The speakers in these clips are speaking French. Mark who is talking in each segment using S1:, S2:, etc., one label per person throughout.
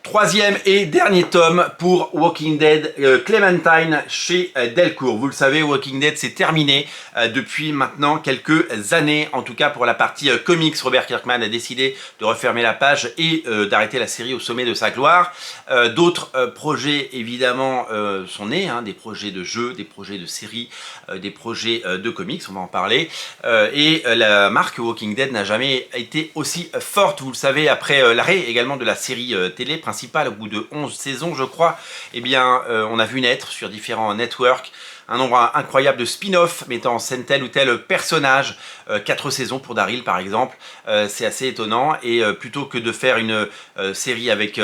S1: Troisième et dernier tome pour Walking Dead Clementine chez Delcourt. Vous le savez, Walking Dead c'est terminé depuis maintenant quelques années. En tout cas pour la partie comics, Robert Kirkman a décidé de refermer la page et d'arrêter la série au sommet de sa gloire. D'autres projets évidemment sont nés, des projets de jeux, des projets de séries, des projets de comics, on va en parler. Et la marque Walking Dead n'a jamais été aussi forte, vous le savez, après l'arrêt également de la série télé principale au bout de 11 saisons je crois. Eh bien on a vu naître sur différents networks un nombre incroyable de spin-off mettant en scène tel ou tel personnage, 4 saisons pour Daryl par exemple, c'est assez étonnant. Et plutôt que de faire une série avec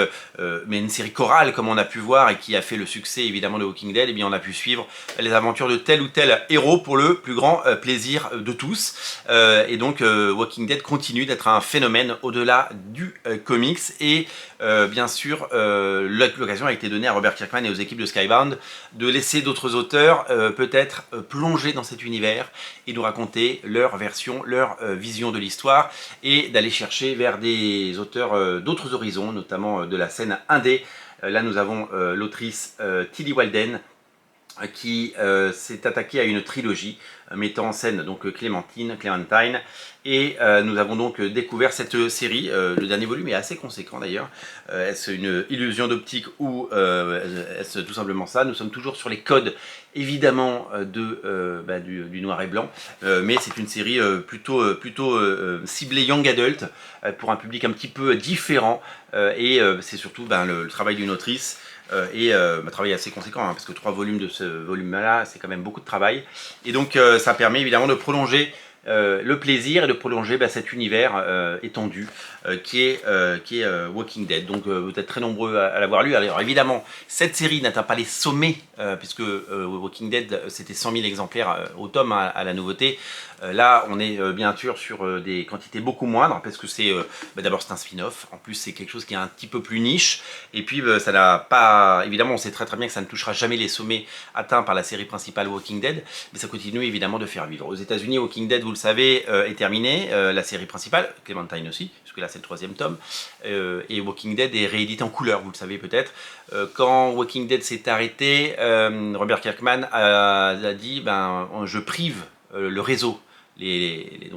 S1: mais une série chorale comme on a pu voir et qui a fait le succès évidemment de Walking Dead, et bien on a pu suivre les aventures de tel ou tel héros pour le plus grand plaisir de tous. Et donc Walking Dead continue d'être un phénomène au-delà du comics. Et bien sûr l'occasion a été donnée à Robert Kirkman et aux équipes de Skybound de laisser d'autres auteurs peut-être plonger dans cet univers et nous raconter leur version, leur vision de l'histoire, et d'aller chercher vers des auteurs d'autres horizons, notamment de la scène indé. Là nous avons l'autrice Tilly Walden qui s'est attaquée à une trilogie mettant en scène donc Clementine, et nous avons donc découvert cette série. Le dernier volume est assez conséquent d'ailleurs. Est-ce une illusion d'optique ou est-ce tout simplement ça? Nous sommes toujours sur les codes évidemment du noir et blanc, mais c'est une série plutôt ciblée young adult, pour un public un petit peu différent, et c'est surtout le travail d'une autrice. Et travail assez conséquent, parce que 3 volumes de ce volume-là, c'est quand même beaucoup de travail. Et donc ça permet évidemment de prolonger le plaisir et de prolonger cet univers étendu qui est Walking Dead. Donc vous êtes très nombreux à l'avoir lu. Alors évidemment, cette série n'atteint pas les sommets, puisque Walking Dead c'était 100 000 exemplaires au tome à la nouveauté. Là on est bien sûr sur des quantités beaucoup moindres, parce que c'est d'abord c'est un spin-off, en plus c'est quelque chose qui est un petit peu plus niche, et puis ça n'a pas, évidemment on sait très bien que ça ne touchera jamais les sommets atteints par la série principale Walking Dead, mais ça continue évidemment de faire vivre. Aux États-Unis, Walking Dead, vous le savez, est terminé, la série principale, Clementine aussi, puisque là c'est le 3e tome, et Walking Dead est réédité en couleur, vous le savez peut-être. Quand Walking Dead s'est arrêté, Robert Kirkman a dit je prive le réseau, les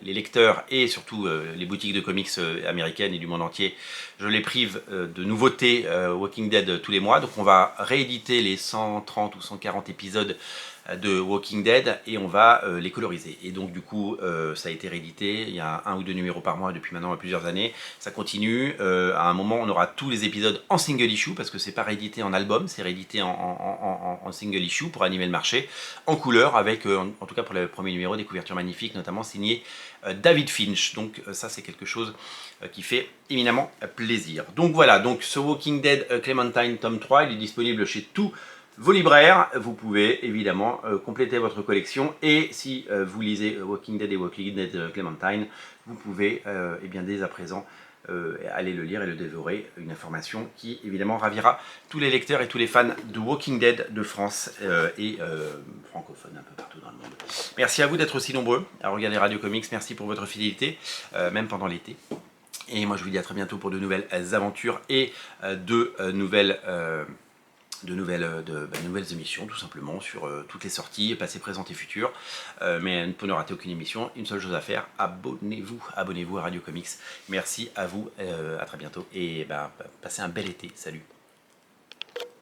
S1: lecteurs et surtout les boutiques de comics américaines et du monde entier, je les prive de nouveautés Walking Dead tous les mois. Donc on va rééditer les 130 ou 140 épisodes de Walking Dead et on va les coloriser. Et donc du coup ça a été réédité, il y a 1 ou 2 numéros par mois depuis maintenant plusieurs années. Ça continue, à un moment on aura tous les épisodes en single issue, parce que c'est pas réédité en album, c'est réédité en single issue pour animer le marché, en couleur, avec en tout cas pour le premier numéro des couvertures magnifiques, notamment signées David Finch. Donc ça c'est quelque chose qui fait éminemment plaisir. Donc voilà, donc ce Walking Dead Clementine tome 3, il est disponible chez tous vos libraires. Vous pouvez évidemment compléter votre collection, et si vous lisez Walking Dead et Walking Dead Clementine, vous pouvez bien dès à présent aller le lire et le dévorer, une information qui évidemment ravira tous les lecteurs et tous les fans de Walking Dead de France et francophones un peu partout dans le monde. Merci à vous d'être aussi nombreux à regarder Radio Comics, merci pour votre fidélité, même pendant l'été. Et moi je vous dis à très bientôt pour de nouvelles aventures et de nouvelles émissions, tout simplement, sur toutes les sorties, passées, présentes et futures. Mais pour ne rater aucune émission, une seule chose à faire, abonnez-vous à Radio Comics. Merci à vous, à très bientôt, et passez un bel été, salut.